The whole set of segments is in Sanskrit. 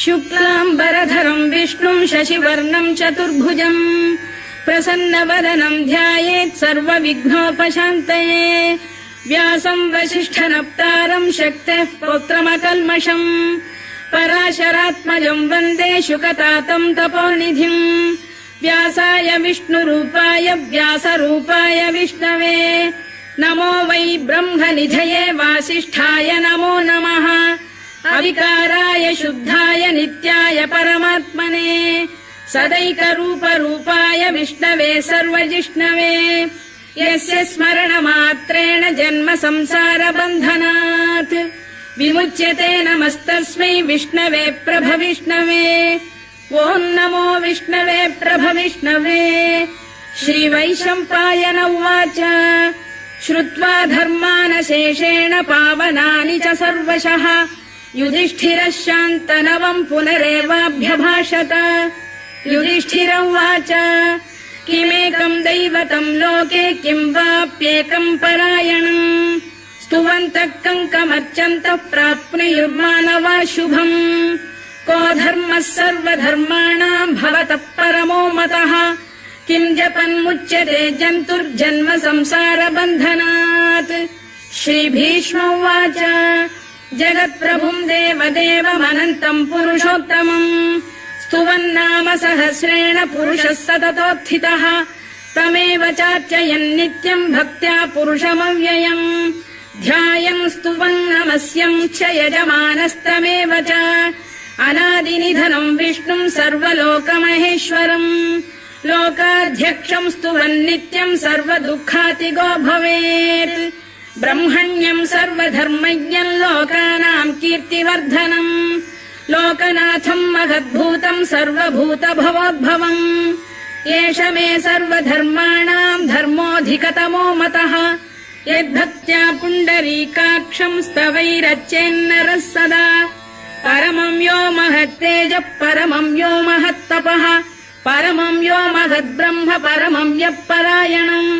शुक्लाम्बरधरम् विष्णुम् शशिवर्णम् चतुर्भुजम् प्रसन्नवदनम् ध्यायेत् सर्वविघ्नोपशान्तये व्यासम् वसिष्ठनप्तारम् शक्तेः पौत्रमकल्मषम् पराशरात्मजम् वन्दे शुकतातम् तपोनिधिम् व्यासाय विष्णुरूपाय व्यासरूपाय विष्णवे नमो वै ब्रह्मनिधये वासिष्ठाय नमो नमः अविकाराय शुद्धाय नित्याय परमात्मने सदैकरूपरूपाय विष्णवे सर्वजिष्णवे यस्य स्मरणमात्रेण जन्म संसारबन्धनात् विमुच्यते नमस्तस्मै विष्णवे प्रभविष्णवे ॐ नमो विष्णवे प्रभविष्णवे श्रीवैशम्पायन उवाच श्रुत्वा धर्मानशेषेण पावनानि च सर्वशः युधिष्ठिरः शान्तनवम् पुनरेवाभ्यभाषत युधिष्ठिर उवाच किमेकम् दैवतम् लोके किम् वाप्येकम् परायणम् स्तुवन्तः कङ्कमर्चन्तः प्राप्नुयुर्मानवा शुभम् को धर्मः सर्वधर्माणाम् भवतः परमो मतः किम् जपन्मुच्यते जन्तुर्जन्म संसारबन्धनात् श्रीभीष्म उवाच जगत्प्रभुम् देवदेवमनन्तम् पुरुषोत्तमम् स्तुवन्नाम सहस्रेण पुरुषः सततोत्थितः तमेव चार्चयन्नित्यम् भक्त्या पुरुषमव्ययम् ध्यायम् स्तुवन्नमस्यम् च यजमानस्तमेव च अनादिनिधनम् विष्णुम् सर्वलोकमहेश्वरम् लोकाध्यक्षम् स्तुवन्नित्यम् सर्वदुःखातिगो भवेत् ब्रह्मण्यम् सर्वधर्मज्ञम् लोकानाम् कीर्तिवर्धनम् लोकनाथम् महद्भूतम् सर्वभूतभवोद्भवम् एष मे सर्वधर्माणाम् धर्मोऽधिकतमो मतः यद्भक्त्या पुण्डरीकाक्षम् स्तवैरच्चेन्नरः सदा परमम् यो महत्तेजः परमम् यो महत्तपः परमम् यो महद्ब्रह्म परमम् यः परायणम्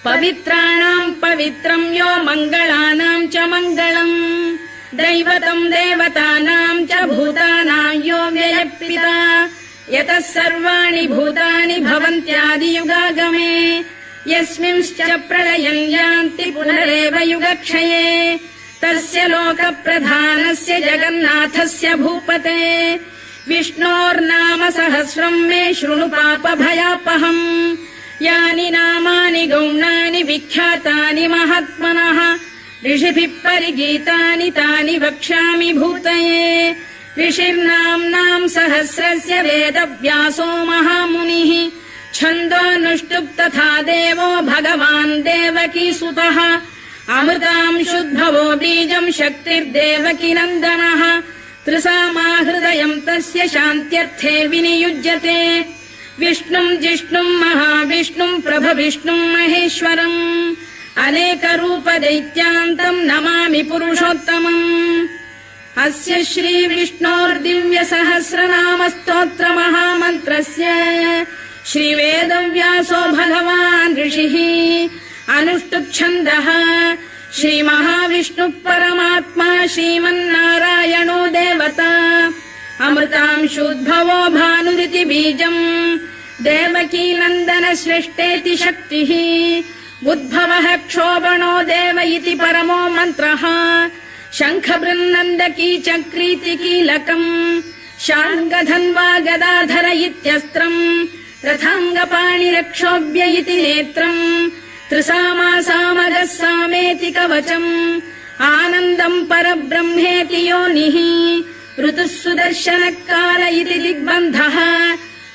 पवित्राणाम् पवित्रम् यो मङ्गलानाम् च मङ्गलम् दैवतम् देवतानाम् च भूतानाम् यो व्ययः यतः सर्वाणि भूतानि भवन्त्यादियुगागमे यस्मिंश्च प्रलयम् यान्ति पुनरेव युगक्षये तस्य लोकप्रधानस्य जगन्नाथस्य भूपते विष्णोर्नाम सहस्रम् मे शृणु पापभयापहम् यानि नामानि गौणानि विख्यातानि महात्मनः ऋषिभिः परिगीतानि तानि वक्ष्यामि भूतये ऋषिर्नाम्नाम् सहस्रस्य वेदव्यासो महामुनिः छन्दोऽनुष्टुप् तथा देवो भगवान् देवकीसुतः अमृतांशुद्भवो बीजम् शक्तिर्देवकी नन्दनः त्रिसामाहृदयम् तस्य शान्त्यर्थे विनियुज्यते विष्णुम् जिष्णुम् महाविष्णुम् प्रभविष्णुम् महेश्वरम् अनेकरूपदैत्यान्तम् नमामि पुरुषोत्तमम् अस्य श्रीविष्णोर्दिव्यसहस्रनामस्तोत्रमहामन्त्रस्य श्रीवेदव्यासो भगवान् ऋषिः अनुष्टुप्छन्दः श्रीमहाविष्णुः परमात्मा श्रीमन्नारायणो देवता अमृतांशुद्भवो भानुरिति बीजम् देवकी नन्दन श्रेष्ठेति शक्तिः उद्भवः क्षोभणो देव इति परमो मन्त्रः शङ्खबृन्नन्दकी चक्रीति कीलकम् शार्ङ्गधन्वा गदाधर इत्यस्त्रम् रथाङ्गपाणिरक्षोभ्य इति नेत्रम् त्रिसामासामगः सामेति कवचम् आनन्दम् परब्रह्मेति योनिः ऋतुः सुदर्शनकाल इति दिग्बन्धः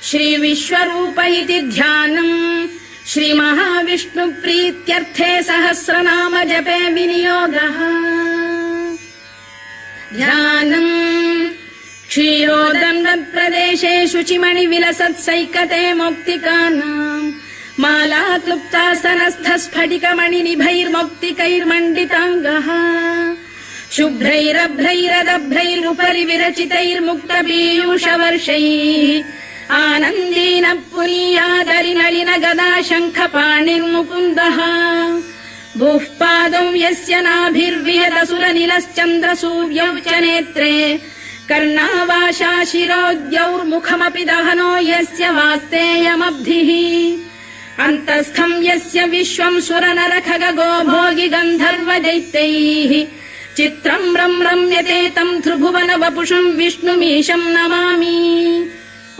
श्रीविश्वरूप इति ध्यानम् श्रीमहाविष्णुप्रीत्यर्थे सहस्रनाम जपे विनियोगः ध्यानम् क्षीरोदन्वत्प्रदेशे शुचिमणिविलसत्सैकते मौक्तिकानाम् माला क्लुप्तासनस्थस्फटिकमणिनिभैर्मौक्तिकैर्मण्डिताङ्गः शुभ्रैरभ्रैरदभ्रैरुपरि विरचितैर्मुक्तपीयूषवर्षैः आनन्दीन पुरीयादरिनलिन गदा शङ्खपाणिर्मुकुन्दः भूः पादौ यस्य नाभिर्विहतसुरनिलश्चन्द्रसूर्यौ च नेत्रे कर्णावाशा शिरोद्यौर्मुखमपि दहनो यस्य वास्तेयमब्धिः अन्तस्थम् यस्य विश्वम् सुरनरखगो भोगि गन्धर्व दैत्यैः चित्रम् रम्यते तम् त्रिभुवन वपुषम् विष्णुमीशम् नमामि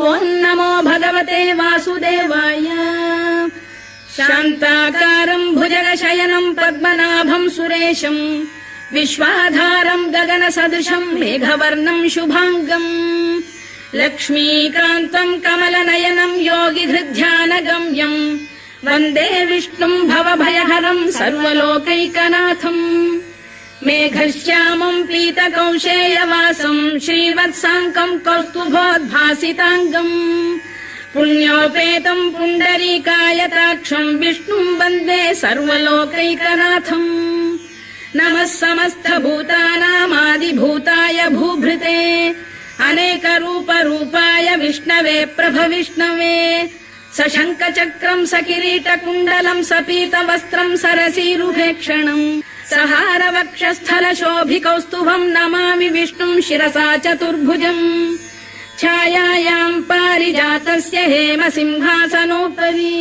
ॐ नमो भगवते वासुदेवाय शान्ताकारम् भुजगशयनम् पद्मनाभम् सुरेशम् विश्वाधारम् गगनसदृशम् मेघवर्णम् शुभाङ्गम् लक्ष्मीकान्तम् कमलनयनम् योगिहृद्ध्यानगम्यम् वन्दे विष्णुम् भवभयहरम् सर्वलोकैकनाथम् मेघश्यामम् पीतकौशेयवासम् श्रीवत्साङ्कम् कौस्तुभोद्भासिताङ्गम् पुण्योपेतम् पुण्डरीकायताक्षम् विष्णुम् वन्दे सर्वलोकैकनाथम् नमः समस्तभूतानामादिभूताय भूभृते अनेकरूपरूपाय विष्णवे प्रभविष्णवे सशङ्खचक्रम् सकिरीटकुण्डलम् सपीतवस्त्रम् सरसीरुभेक्षणम् सहारवक्षस्थलशोभिकौस्तुभम् नमामि विष्णुम् शिरसा चतुर्भुजम् छायायाम् पारिजातस्य हेमसिंहासनोपरि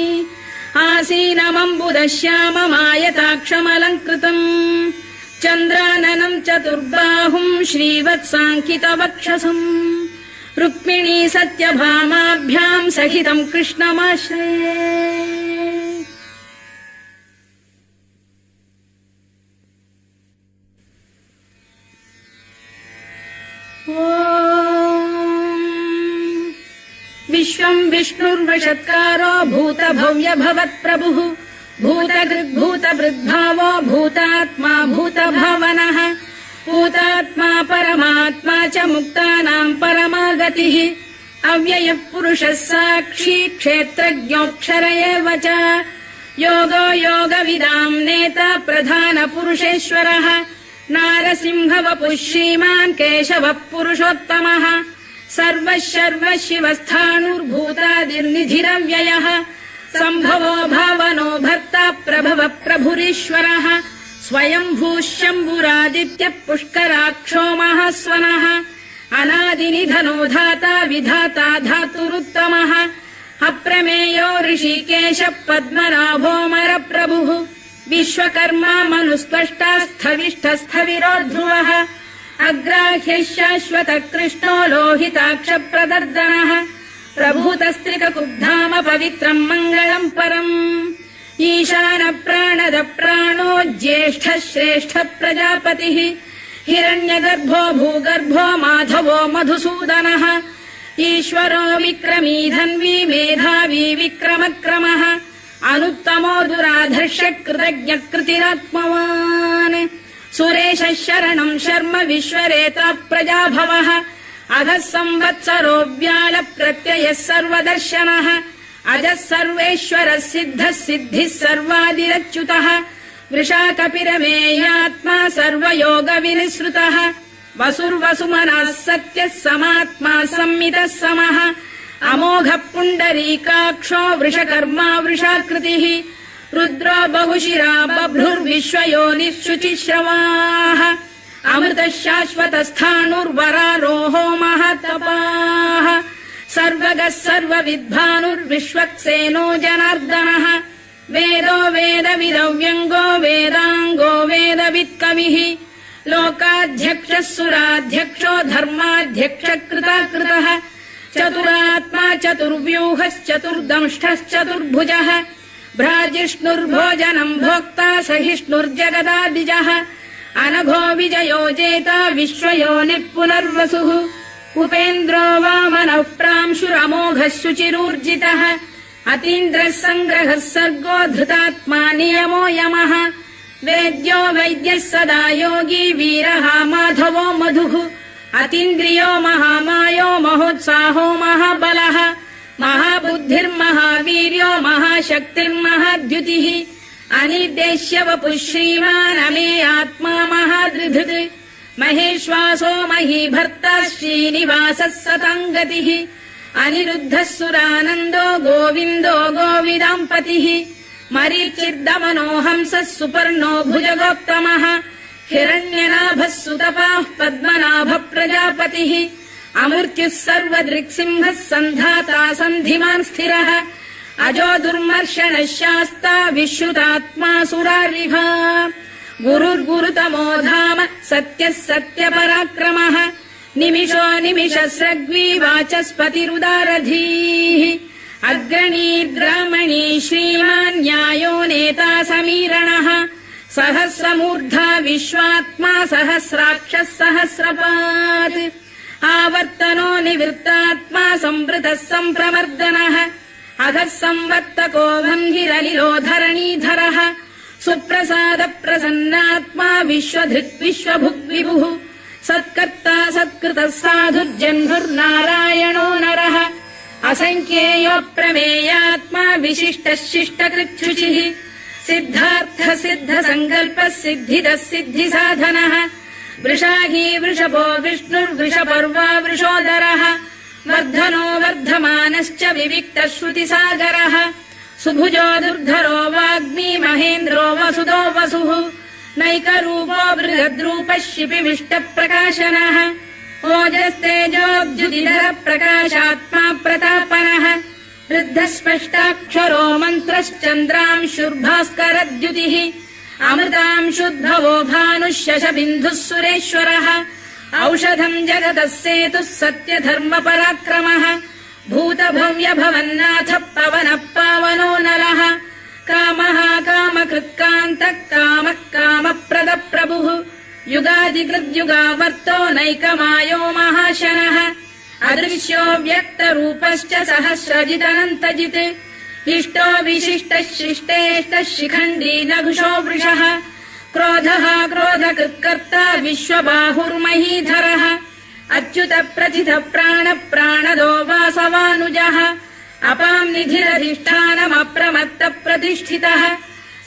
आसीनमम्बुदश्याममायताक्षमलङ्कृतम् चन्द्राननम् चतुर्बाहुम् श्रीवत्साङ्कितवक्षसम् रुक्मिणी सत्यभामाभ्याम् सहितम् कृष्णमाश्रये विश्वम् विष्णुर्वषत्कारो भूतभव्य भवत्प्रभुः भूतकृद्भूतभृद्भावो भूतात्मा भूतभावनः भूतात्मा परमात्मा च मुक्तानाम् परमागतिः अव्ययः पुरुषः साक्षी क्षेत्रज्ञोऽक्षर एव च योगो योगविदाम् नेता प्रधानपुरुषेश्वरः नारसिंहवपुः श्रीमान् केशवः पुरुषोत्तमः सर्वः शर्वः शिवस्थाणुर्भूतादिर्निधिरव्ययः सम्भवो भावनो भर्ता प्रभवः प्रभुरीश्वरः स्वयम्भूः शम्भुरादित्यः पुष्कराक्षो महास्वनः अनादिनिधनो धाता विधाता धातुरुत्तमः अप्रमेयो ऋषिकेशः पद्मनाभोऽमरप्रभुः विश्वकर्मा मनुस्पष्टा स्थविष्ठस्थविरो ध्रुवः अग्राह्यः शाश्वतः कृष्णो लोहिताक्षप्रदर्दनः प्रभूतस्त्रिककुब्धाम पवित्रम् मङ्गलम् परम् ईशानप्राणद प्राणो ज्येष्ठः श्रेष्ठः प्रजापतिः हिरण्यगर्भो भूगर्भो माधवो मधुसूदनः ईश्वरो विक्रमी धन्वी मेधावी विक्रमक्रमः अनुत्तमो दुराधर्ष्य कृतज्ञः कृतिरात्मवान् सुरेशः शरणम् शर्म विश्वरेता प्रजाभवः अधः संवत्सरो व्याल प्रत्ययः सर्वदर्शनः अजः सर्वेश्वरः सिद्धः सिद्धिः सर्वादिरच्युतः वृषाकपिरमेयात्मा सर्वयोगविनिसृतः वसुर्वसुमनः सत्यः समात्मा संमितः समः अमोघः पुण्डरीकाक्षो वृषकर्मा वृषाकृतिः रुद्रो बहुशिरा बभ्रुर्विश्वयोनिः शुचिश्रवाः अमृतः शाश्वतस्थाणुर्वरारोहो महातपाः सर्वगः सर्वविद्भानुर्विश्वक्सेनो जनार्दनः वेदो वेदविदव्यङ्गो वेदाङ्गो वेदवित्कविः लोकाध्यक्षः सुराध्यक्षो धर्माध्यक्षः कृताकृतः चतुरात्मा चतुर्व्यूहश्चतुर्दंष्टश्चतुर्भुजः भ्राजिष्णुर्भोजनम् भोक्ता सहिष्णुर्जगदादिजः अनघो विजयो जेता विश्वयोनिः पुनर्वसुः उपेन्द्रो वामनः प्रांशुरमोघः शुचिरूर्जितः अतीन्द्रः सङ्ग्रहः सर्गो धृतात्मा नियमो यमः वेद्यो वैद्यः सदा योगी वीरः माधवो मधुः अतीन्द्रियो महामायो महोत्साहो महाबलः महाबुद्धिर्महावीर्यो महाशक्तिर्महाद्युतिः अनिर्देश्य वपुः श्रीमान् अमे आत्मा महादृधृत् महेश्वासो महीभर्ता श्रीनिवासः सताङ्गतिः अनिरुद्धः सुरानन्दो गोविन्दो गोविदाम्पतिः मरीचिर्दमनो हंसः सुपर्णो भुजगोत्तमः हिरण्यनाभः सुतपाः पद्मनाभः प्रजापतिः अमृत्युः सर्वदृक्सिंहः सन्धाता सन्धिमान् स्थिरः अजो दुर्मर्षणः शास्ता विश्रुतात्मा सुरारिभा गुरुर्गुरुतमो धाम सत्यः सत्यपराक्रमः निमिषो निमिषस्रग्वी वाचस्पतिरुदारधीः अग्रणीर्ग्रामणी श्रीमान् न्यायो नेता समीरणः सहस्रमूर्धा विश्वात्मा सहस्राक्षः सहस्रपात् आवर्तनो निवृत्तात्मा संवृतः सम्प्रमर्दनः अधः संवर्तको वह्निरलिलो धरणीधरः सुप्रसाद प्रसन्नात्मा विश्वधृक् विश्वभुग्विभुः सत्कर्ता सत्कृतः साधुर्जह्नुर्नारायणो नरः असङ्ख्येयो प्रमेयात्मा विशिष्टः शिष्टकृच्छुचिः सिद्धार्थ सिद्ध सङ्कल्पः सिद्धिदः सिद्धिसाधनः वृषाही वृषभो विष्णुर्वृषपर्वा वृषोदरः वर्धनो वर्धमानश्च विविक्तः श्रुतिसागरः सुभुजो दुर्धरो वाग्मी महेन्द्रो वसुदो वसुः नैकरूपो बृहद्रूपः शिपिविष्टप्रकाशनः ओजस्तेजोद्युतिधरः प्रकाशात्मा प्रतापनः वृद्धस्पष्टाक्षरो मन्त्रश्चन्द्रांशुर्भास्करद्युतिः अमृतांशुद्भवो भानुः शशबिन्दुः सुरेश्वरः औषधम् जगतः सेतुः सत्यधर्मपराक्रमः भूतभव्यभवन्नाथः पवनः पावनो नलः कामः कामकृत्कान्तः कामः कामप्रदप्रभुः युगादिकृद्युगावर्तो नैकमायो महाशनः अदृश्यो व्यक्तरूपश्च सहस्रजिदनन्तजित् इष्टो विशिष्टः शिष्टेष्टः शिखण्डी नघुषो वृषः क्रोधः क्रोधकृत्कर्ता विश्वबाहुर्महीधरः अच्युत प्रथित प्राण प्राणदो वासवानुजः अपाम् निधिरधिष्ठानमप्रमत्त प्रतिष्ठितः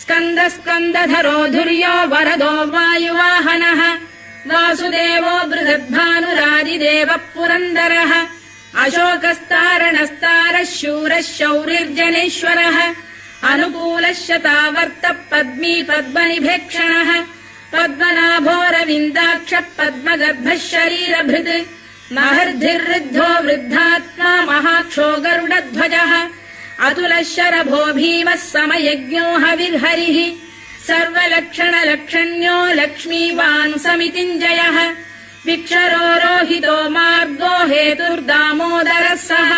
स्कन्द स्कन्दधरो धुर्यो वरदो वायुवाहनः वासुदेवो बृहद्भानुरादिदेवः पुरन्दरः अशोकस्तारणस्तारः शूरः शौरिर्जनेश्वरः अनुकूलः शतावर्तः पद्मी पद्मनिभेक्षणः पद्मनाभोरविन्दाक्षः पद्मगर्भः शरीरभृत् महर्धिर्वृद्धो वृद्धात्मा महाक्षो गरुडध्वजः अतुलः शरभो भीमः समयज्ञो हविर्हरिः सर्वलक्षणलक्षण्यो लक्ष्मीवान् समितिञ्जयः विक्षरो रोहितो मार्गो हेतुर्दामोदरः सः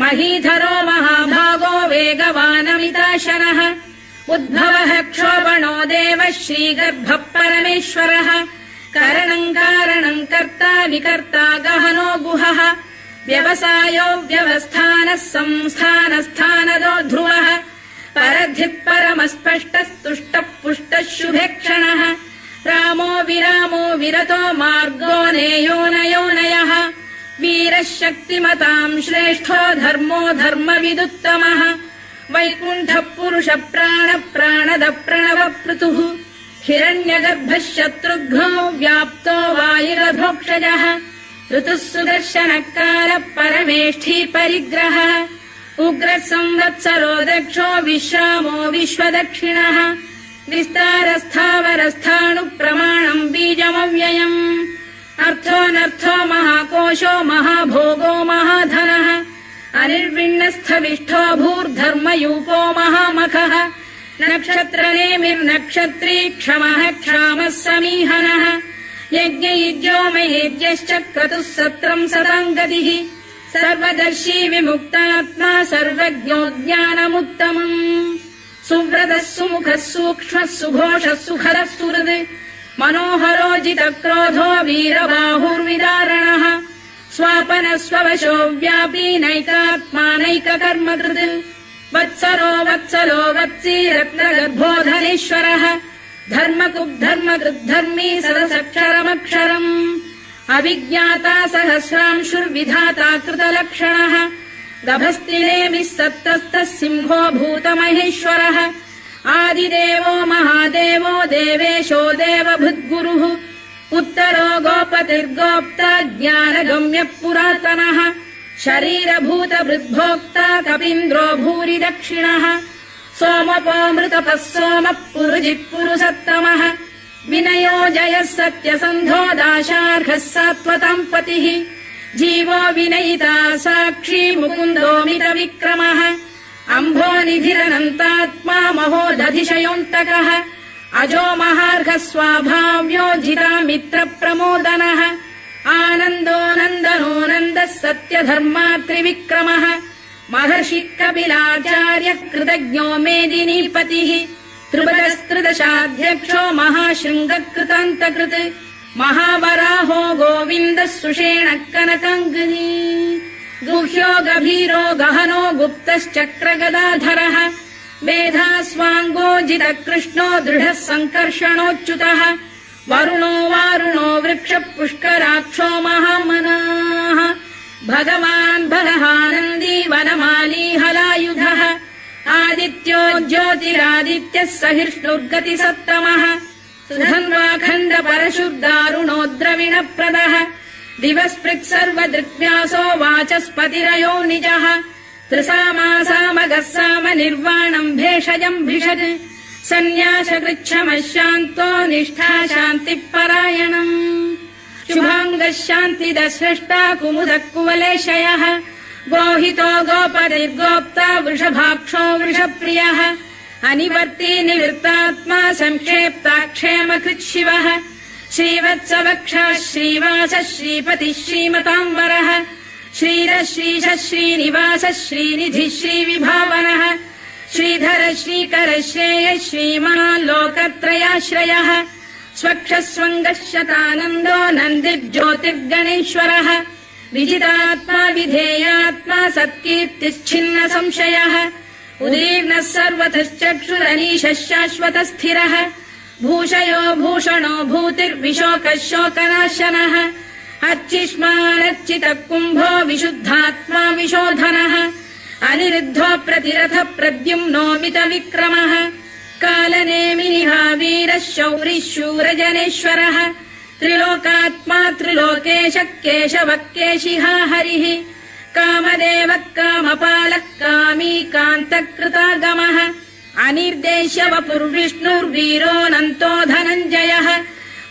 महीधरो महाभागो वेगवानमिताशनः उद्भवः क्षोभणो देवः श्रीगर्भः परमेश्वरः करणम् कारणम् कर्ता विकर्ता गहनो गुहः व्यवसायो व्यवस्थानः संस्थानस्थानदो ध्रुवः परधिः परमस्पष्टस्तुष्टः पुष्टः शुभेक्षणः रामो विरामो विरतो मार्गो नेयोनयोनयः वीरः शक्तिमताम् श्रेष्ठो धर्मो धर्मविदुत्तमः वैकुण्ठः पुरुष प्राण प्राणद प्रणवपृतुः हिरण्यगर्भः शत्रुघ्नो व्याप्तो वायुरधोक्षजः ऋतुः सुदर्शनकालः परमेष्ठी परिग्रहः उग्रः संवत्सरो दक्षो विश्रामो विश्वदक्षिणः विस्तारस्थावरस्थाणुः प्रमाणम् बीजमव्ययम् अर्थोऽनर्थो महाकोशो महाभोगो महाधनः अनिर्विण्णस्थविष्ठो भूर्धर्मयूपो महामखः नक्षत्रनेमिर्नक्षत्री क्षमः क्षामः समीहनः यज्ञयुज्यो महेज्यश्च क्रतुः सत्रम् सताम् गतिः सर्वदर्शी विमुक्तात्मा सर्वज्ञो ज्ञानमुत्तमम् सुव्रतः सुमुखः सूक्ष्मः सुघोषः सुखरः सुहृद् मनोहरो जितक्रोधो वीरबाहुर्विदारणः स्वापनः स्ववशो व्यापी नैकात्मा नैककर्मकृत् वत्सरो वत्सलो वत्सी रत्नगर्भोधनेश्वरः धर्मकृद्धर्मकृद्धर्मी सदसक्षरमक्षरम् अभिज्ञाता सहस्रांशुर्विधाता कृतलक्षणः गभस्तिनेमिः सत्तस्तः सिंहो भूतमहेश्वरः आदिदेवो महादेवो देवेशो देवभृद्गुरुः उत्तरो गोपतिर्गोप्ता ज्ञानगम्यः पुरातनः शरीरभूतभृद्भोक्ता कपीन्द्रो भूरि दक्षिणः सोमपोऽमृतपः सोमः पुरुजिः पुरुसत्तमः विनयो जयः सत्यसन्धो दाशार्हः सात्वताम् पतिः जीवो विनयिता साक्षी मुकुन्दोमित विक्रमः अम्भोनिधिरनन्तात्मा महोदधिशयोऽन्तकः अजो महार्घः स्वाभाव्यो जिता मित्रप्रमोदनः आनन्दो नन्दनो नन्दः सत्यधर्मात्रिविक्रमः महर्षि कपिलाचार्य कृतज्ञो मेदिनीपतिः त्रिपदस्त्रिदशाध्यक्षो महाशृङ्गकृतान्तकृत् महावराहो गोविन्दः सुषेणः कनकाङ्गनी गुह्यो गभीरो गहनो गुप्तश्चक्रगदाधरः मेधास्वाङ्गो जितकृष्णो दृढः सङ्कर्षणोच्युतः वरुणो वारुणो वृक्षः पुष्कराक्षो महामनाः भगवान् बलहानन्दी वनमाली हलायुधः आदित्यो ज्योतिरादित्यः सहिष्णुर्गतिसत्तमः सुधन्वाखण्ड परशुर्दारुणो द्रविणप्रदः दिवस्पृक् सर्वदृग्व्यासो वाचस्पतिरयो निजः त्रिसामासामगः साम निर्वाणम् भेषजम् भिषज सन्न्यासकृच्छमः शान्तो निष्ठा शान्तिः परायणम् शुभाङ्गः शान्तिदस्रष्टा कुमुदः कुवलेशयः गोहितो गोपतिर्गोप्ता वृषभाक्षो वृषप्रियः अनिवर्ती निवृत्तात्मा संक्षेप्ता क्षेमकृच्छिवः श्रीवत्सवक्षः श्रीवासः श्रीपतिः श्रीमताम्बरः श्रीरः श्रीशः श्रीनिवासः श्रीनिधिः श्रीविभावनः श्रीधर श्रीकर श्रेयः श्रीमान् लोकत्रयाश्रयः स्वक्षः स्वङ्गः शतानन्दो नन्दिर्ज्योतिर्गणेश्वरः विजितात्मा विधेयात्मा सत्कीर्तिश्छिन्न संशयः उदीर्णः सर्वतश्चक्षुरनीशः शाश्वतः स्थिरः भूषयो भूषणो भूतिर्विशोकः शोकनाशनः अर्चिष्मानर्चितः कुम्भो विशुद्धात्मा विशोधनः अनिरुद्धो प्रतिरथ प्रद्युम्नोमित विक्रमः कालनेमिनिः वीरः शौरिः शूरजनेश्वरः त्रिलोकात्मा त्रिलोकेशः केशवः केशिहा हरिः कामदेवः कामपालः कामी कान्तकृतागमः अनिर्देश्य वपुर्विष्णुर्वीरोऽनन्तो धनञ्जयः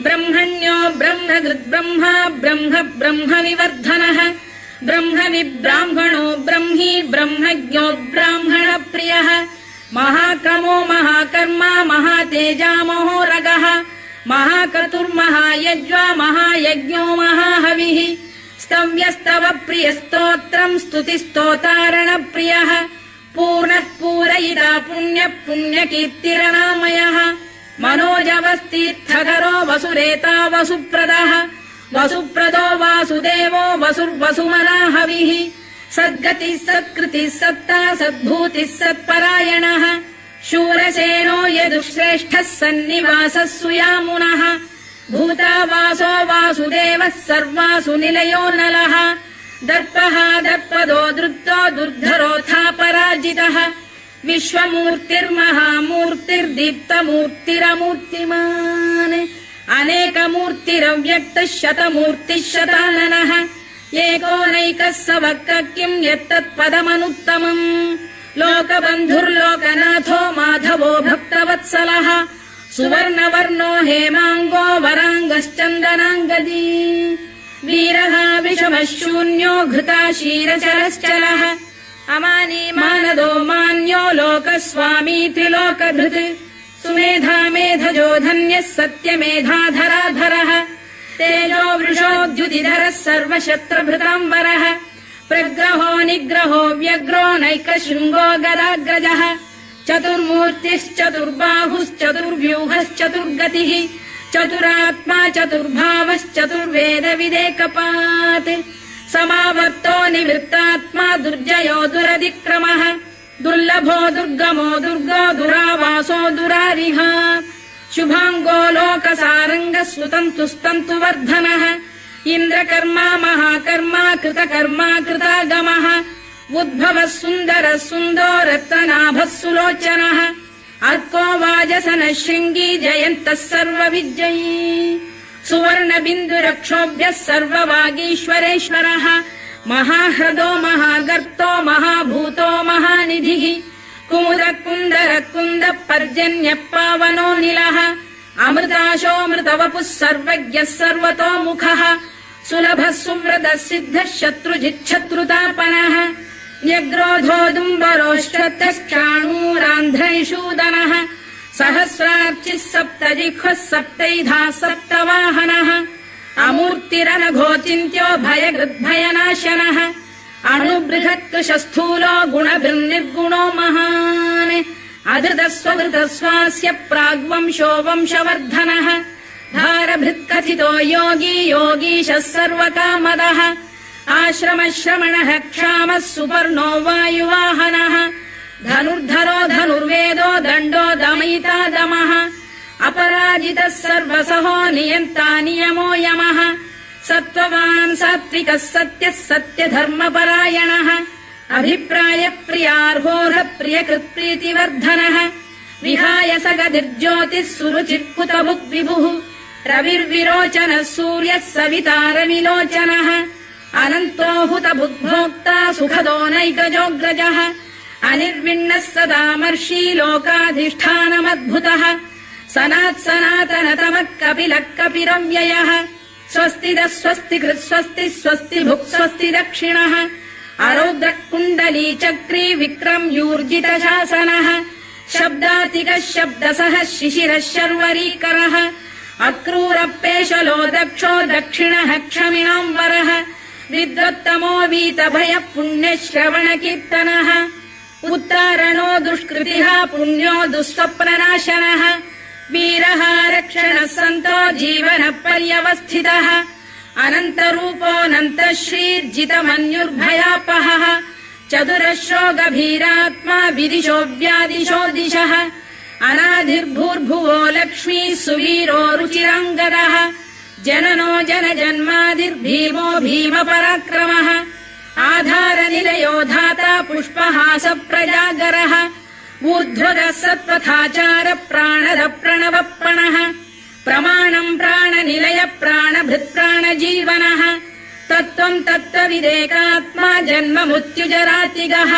ब्रह्मण्यो ब्रह्मकृद्ब्रह्मा ब्रह्म ब्रह्मविवर्धनः ब्रह्मविब्राह्मणो ब्रह्मी ब्रह्मज्ञो ब्राह्मणप्रियः महाक्रमो महाकर्मा महातेजा महोरगः महाक्रतुर्महायज्वा महायज्ञो महाहविः स्तव्यस्तव प्रियस्तोत्रम् स्तुतिस्तोतारणप्रियः पूर्णः पूरयिता पुण्यः पुण्यकीर्तिरनामयः मनोजवस्तीर्थकरो वसुरेता वसुप्रदः वसुप्रदो वासुदेवो वसुर्वसुमनाहविः सद्गतिः सत्कृतिः सत्ता सद्भूतिः सत्परायणः शूरसेनो यदुश्रेष्ठः सन्निवासः सुयामुनः भूतावासो वासुदेवः सर्वासु निलयो नलः दर्पः दर्पदो दृप्तो दुर्धरोऽथा पराजितः विश्वमूर्तिर्महामूर्तिर्दीप्तमूर्तिरमूर्तिमान् अनेकमूर्तिरव्यक्तः शतमूर्तिः शताननः एकोनैकः स वक् किम् यत्तत्पदमनुत्तमम् लोकबन्धुर्लोकनाथो माधवो भक्तवत्सलः सुवर्णवर्णो हेमाङ्गो वराङ्गश्चन्दनाङ्गदी वीरः विषमः शून्यो घृता क्षीरचरश्चलः अमानी मानदो मान्यो लोकस्वामी त्रिलोकधृत् सुमेधा मेधजो धन्यः सत्यमेधाधराधरः तेजो वृषोद्युतिधरः सर्वशस्त्रभृताम्बरः प्रग्रहो निग्रहो व्यग्रो नैकशृङ्गो गदाग्रजः चतुर्मूर्तिश्चतुर्बाहुश्चतुर्व्यूहश्चतुर्गतिः चतुरात्मा चतुर्भावश्चतुर्वेदविदेकपात् समावर्तो निवृत्तात्मा दुर्जयो दुरधिक्रमः दुर्लभो दुर्गमो दुर्गो दुरावासो दुरारिः शुभाङ्गो लोकसारङ्गः सुतन्तुस्तन्तुवर्धनः इन्द्रकर्मा महाकर्मा कृतकर्मा कृतागमः उद्भवः सुन्दरः सुन्दो रत्ननाभः सुलोचनः अर्को वाजसनः शृङ्गी जयन्तः सर्वविजयी सुवर्णबिन्दुरक्षोभ्यः सर्ववागीश्वरेश्वरः महाह्रदो महागर्तो महाभूतो महानिधिः कुमुदः कुन्दरः कुन्दः पर्जन्यः पावनो निलः अमृताशोऽमृतवपुः सर्वज्ञः सर्वतोमुखः सुलभः सुव्रतः सिद्धः शत्रुजिच्छत्रुतापनः न्यग्रोधोदुम्बरोश्चतश्चाणूरान्ध्रैषूदनः सहस्रार्चिः सप्तजिह्वः सप्तैधाः सप्तवाहनः अमूर्तिरनघोचिन्त्यो भयकृद्भयनाशनः अणुबृहत्कृशस्थूलो गुणभिर्निर्गुणो महान् अधृतस्वधृतस्वास्य प्राग्वंशो वंशवर्धनः भारभृत्कथितो योगी योगीशः सर्वकामदः आश्रमश्रमणः क्षामः सुपर्णो वायुवाहनः धनुर्धरो धनुर्वेदो दण्डो दमयिता दमः अपराजितः सर्वसहो नियन्ता नियमो यमः सत्त्ववान् सात्विकः सत्यः सत्यधर्मपरायणः अभिप्रायप्रियार्होः प्रियकृत्प्रीतिवर्धनः विहाय सगतिर्ज्योतिः सुरुचिर्कुतभुग्विभुः रविर्विरोचनः सूर्यः सवितारविलोचनः अनन्तो हुतभुग्भोक्ता सुखदो नैकजोऽग्रजः अनिर्विण्णः सदामर्षी लोकाधिष्ठानमद्भुतः सनात्सनातनतमः कपिलः कपिरव्ययः स्वस्तिदः स्वस्तिकृत् स्वस्ति स्वस्तिभुक् स्वस्ति दक्षिणः अरौद्रः कुण्डली चक्री विक्रम्यूर्जितशासनः शब्दातिकः शब्दसः शिशिरः शर्वरीकरः अक्रूरपेशलो दक्षो दक्षिणः क्षमिणाम्बरः विद्वत्तमो वीतभयः पुण्यश्रवणकीर्तनः उत्तारणो दुष्कृतिः पुण्यो दुःस्वप्ननाशनः वीरः रक्षणः सन्तो जीवनः पर्यवस्थितः अनन्तरूपोऽनन्तश्रीर्जितमन्युर्भयापहः चतुरश्रो गभीरात्मा विदिशो व्यादिशो दिशः अनाधिर्भूर्भुवो लक्ष्मी सुवीरो रुचिराङ्गदः जननो जनजन्मादिर्भीमो भीमपराक्रमः आधारनिलयो धाता पुष्पहास प्रजागरः ऊर्ध्वदः सत्पथाचार प्राणद प्रणवप्रणः प्रमाणम् प्राणनिलय प्राणभृत्प्राणजीवनः तत्त्वम् तत्त्वविदेकात्मा जन्म मृत्युजरातिगः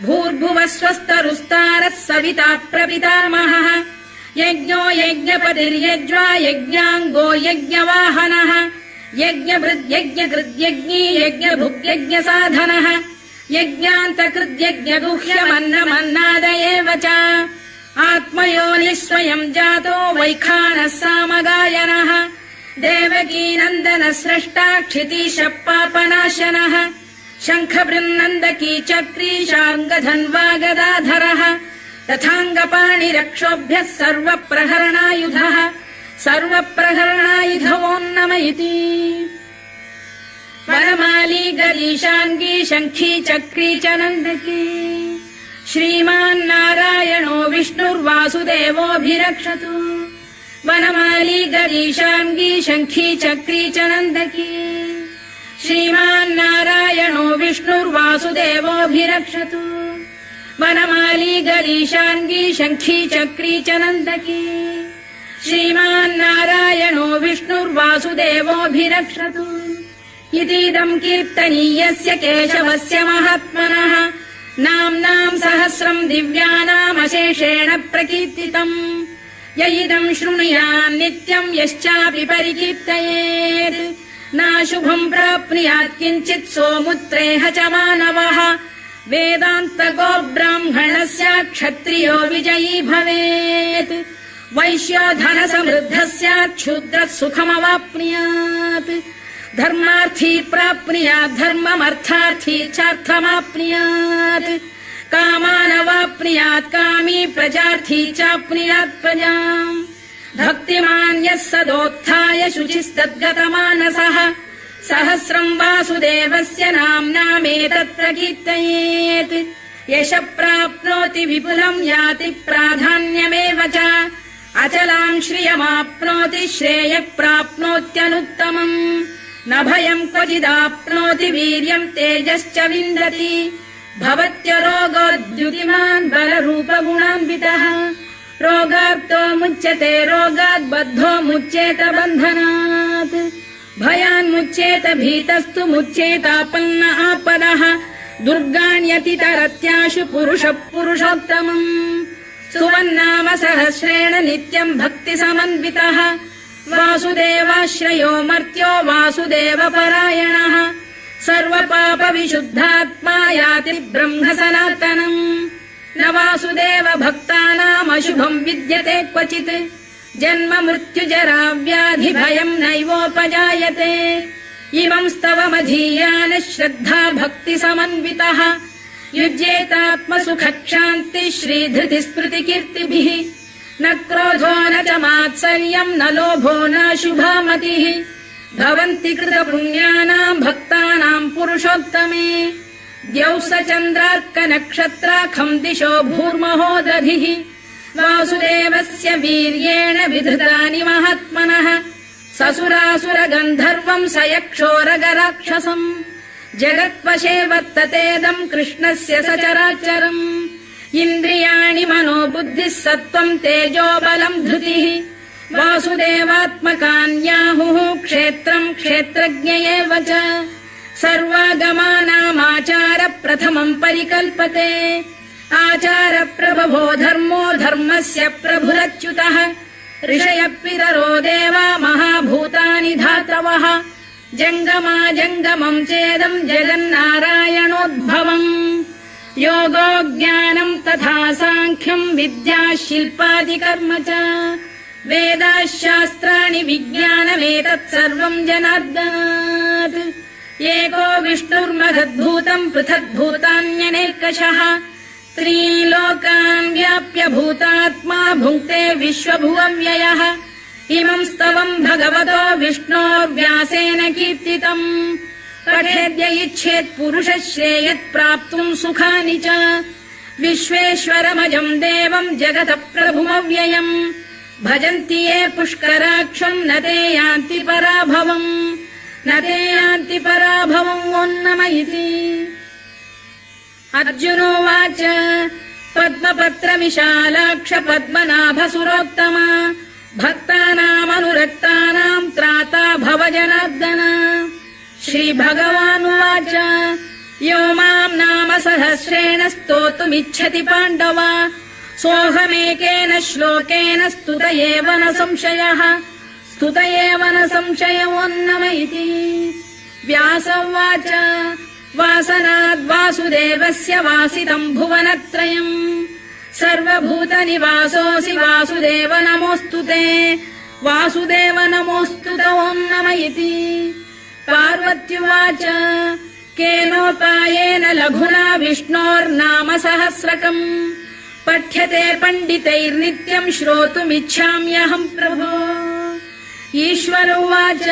भूर्भुवः स्वस्तरुस्तारः सविता प्रपितामहः यज्ञो यज्ञपतिर्यज्वा यज्ञाङ्गो यज्ञवाहनः यज्ञभृद्यज्ञकृद्यज्ञी यज्ञभुग्यज्ञसाधनः यज्ञान्तकृद्यज्ञगुह्यमन्नमन्नाद एव च आत्मयोनिः स्वयम् जातो वैखानः सामगायनः देवकीनन्दनः स्रष्टा क्षितीशः पापनाशनः शङ्खबृन्नन्दकी चक्री शार्ङ्गधन्वा गदाधरः तथाङ्गपाणिरक्षोभ्यः सर्वप्रहरणायुधः सर्वप्रहरणायुधवोन्नम इति वनमाली गरीशाङ्गी शङ्खी चक्री च नन्दकी श्रीमान्नारायणो विष्णुर्वासुदेवोऽभिरक्षतु वनमाली गरीशाङ्गी शङ्खी चक्री च नन्दकी श्रीमान्नारायणो विष्णुर्वासुदेवोऽभिरक्षतु वनमाली गरीशाङ्गी शङ्खी चक्री च नन्दकी श्रीमान्नारायणो विष्णुर्वासुदेवोऽभिरक्षतु इतीदम् कीर्तनीयस्य केशवस्य महात्मनः नाम्नाम् सहस्रम् दिव्यानामशेषेण प्रकीर्तितम् य इदम् शृणुयान् नित्यम् यश्चापि परिकीर्तयेत् नाशुभम् प्राप्नुयात् किञ्चित् सोमुत्रेह च मानवः वेदान्तको ब्राह्मणस्य क्षत्रियो विजयी भवेत् वैश्यो धनसमृद्धः स्यात् क्षुद्रः सुखमवाप्नुयात् धर्मार्थी प्राप्नुयात् धर्ममर्थार्थी चार्थमाप्नुयात् कामानवाप्नुयात् कामी प्रजार्थी चाप्नुयात् प्रजाम् भक्तिमान् यः सदोत्थाय शुचिस्तद्गतमानसः सहस्रम् वासुदेवस्य नाम्नामेतत् प्रकीर्तयेत् यश प्राप्नोति विपुलम् याति प्राधान्यमेव च अचलाम् श्रियमाप्नोति श्रेयः प्राप्नोत्यनुत्तमम् न भयम् क्वचिदाप्नोति वीर्यम् तेजश्च विन्दति भवत्यरोगोद्युतिमान् बलरूपगुणान्वितः रोगार्तो मुच्यते रोगात् बद्धो मुच्येत बन्धनात् भयान्मुच्येत भीतस्तु मुच्येतापन्न आपदः दुर्गाण्यतितरत्याशु पुरुषः पुरुषोत्तमम् स्तुवन्नाम सहस्रेण नित्यम् भक्तिसमन्वितः वासुदेवाश्रयो मर्त्यो वासुदेवपरायणः सर्वपापविशुद्धात्मा याति ब्रह्म सनातनम् न वासुदेव भक्तानामशुभम् विद्यते क्वचित् जन्म मृत्युजरा व्याधि भयम् नैवोपजायते इमम् स्तवमधीयानः श्रद्धा भक्तिसमन्वितः युज्येतात्मसुखक्षान्ति श्रीधृतिस्मृतिकीर्तिभिः न क्रोधो न च मात्सर्यम् न लोभो न शुभा मतिः भवन्ति कृतपुण्यानाम् भक्तानाम् पुरुषोत्तमे द्यौः स चन्द्रार्कनक्षत्राखम् दिशो भूर्महो दधिः वासुदेवस्य वीर्येण विधृतानि महात्मनः ससुरासुरगन्धर्वम् स यक्षोरगराक्षसम् जगत्वशे वर्ततेदम् कृष्णस्य सचराचरम् इन्द्रियाणि मनो बुद्धिः सत्त्वम् तेजो बलम् धृतिः वासुदेवात्मकान्याहुः क्षेत्रम् क्षेत्रज्ञ एव च सर्वागमानामाचार प्रथमम् परिकल्पते आचार प्रभवो धर्मो धर्मस्य प्रभुरच्युतः ऋषयः पितरो देवा महाभूतानि धातवः जङ्गमा जङ्गमम् चेदम् जगन्नारायणोद्भवम् योगो ज्ञानम् तथा साङ्ख्यम् विद्या शिल्पादिकर्म च वेदाः शास्त्राणि विज्ञानमेतत् सर्वम् जनार्दनात् एको विष्णुर्महद्भूतम् पृथग्भूतान्यनेकशः त्रीन् लोकान् व्याप्य भूतात्मा भुङ्क्ते विश्वभुवव्ययः इमम् स्तवम् भगवतो विष्णोर्व्यासेन कीर्तितम् पठेद्य इच्छेत् पुरुषः श्रेयत् प्राप्तुम् सुखानि च विश्वेश्वरमजम् देवम् जगतः प्रभुमव्ययम् भजन्ति ये पुष्कराक्षम् न ते यान्ति पराभवम् न ते यान्ति पराभवम् ओन्नम इति अर्जुनोवाच पद्मपत्रविशालाक्ष पद्मनाभसुरोत्तमा भक्तानामनुरक्तानाम् त्राता भव जनार्दन श्रीभगवानुवाच यो माम् नाम सहस्रेण स्तोतुमिच्छति पाण्डव सोऽहमेकेन श्लोकेन स्तुत एव न संशयः स्तुत एव न संशयोन्नम इति व्यास उवाच वासनाद्वासुदेवस्य वासितम् भुवनत्रयम् सर्वभूतनिवासोऽसि वासुदेव नमोऽस्तु ते वासुदेव नमोऽस्तु ते ओन्नम इति पार्वत्युवाच केनोपायेन लघुना विष्णोर्नाम सहस्रकम् पठ्यते पण्डितैर्नित्यम् श्रोतुमिच्छाम्यहम् प्रभो ईश्वर उवाच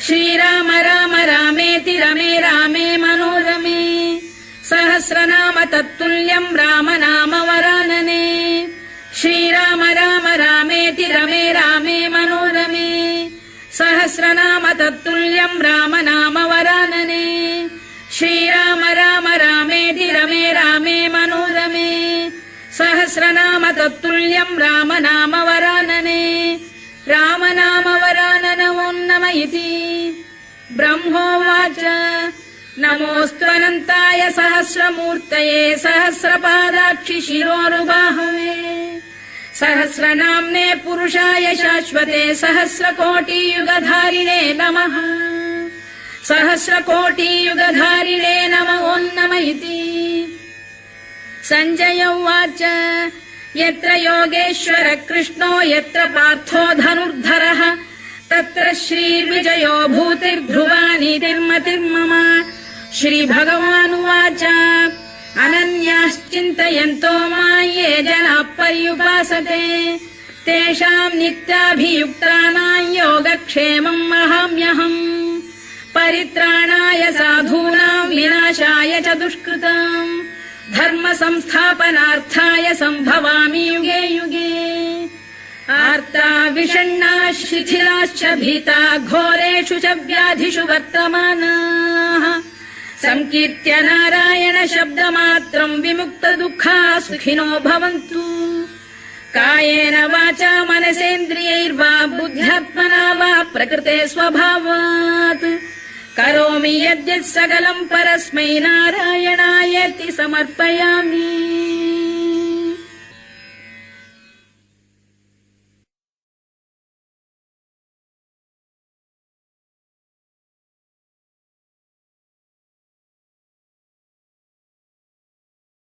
श्रीराम राम रामेति रमे रामे मनोरमे सहस्रनाम तत्तुल्यम् राम नाम वरानने श्रीराम राम रामेति रमे रामे मनोरमे सहस्रनाम तत्तुल्यम् राम नाम वरानने श्रीराम राम रामेति रमे रामे मनोरमे सहस्रनाम तत्तुल्यम् राम नाम वरानने राम नाम वराननवोन्नम इति ब्रह्मोवाच नमोऽस्त्वनन्ताय सहस्रमूर्तये सहस्रपादाक्षि शिरोरुबाहवे सहस्रनाम्ने पुरुषाय शाश्वते सहस्रकोटियुगधारिणे नमः सहस्रकोटियुगधारिणे नमोऽन्नम इति सञ्जय उवाच यत्र योगेश्वर कृष्णो यत्र पार्थो धनुर्धरः तत्र श्रीर्विजयो भूतिर्ध्रुवानीतिर्मतिर्मम श्रीभगवानुवाच अनन्याश्चिन्तयन्तो मां ये जनाः पर्युपासते तेषाम् नित्याभियुक्तानां योगक्षेमम् वहाम्यहम् परित्राणाय साधूनां विनाशाय च दुष्कृताम् धर्म संस्थापनार्थाय सम्भवामि युगे युगे आर्ता विषण्णाः शिथिलाश्च भीता घोरेषु च व्याधिषु वर्तमानाः संकीर्त्य नारायण शब्दमात्रम् विमुक्त दुःखाः सुखिनो भवन्तु कायेन वाचा मनसेन्द्रियैर्वा बुद्ध्यात्मना वा प्रकृते स्वभावात् करोमि यद्यत् सकलम् परस्मै नारायणायेति समर्पयामि।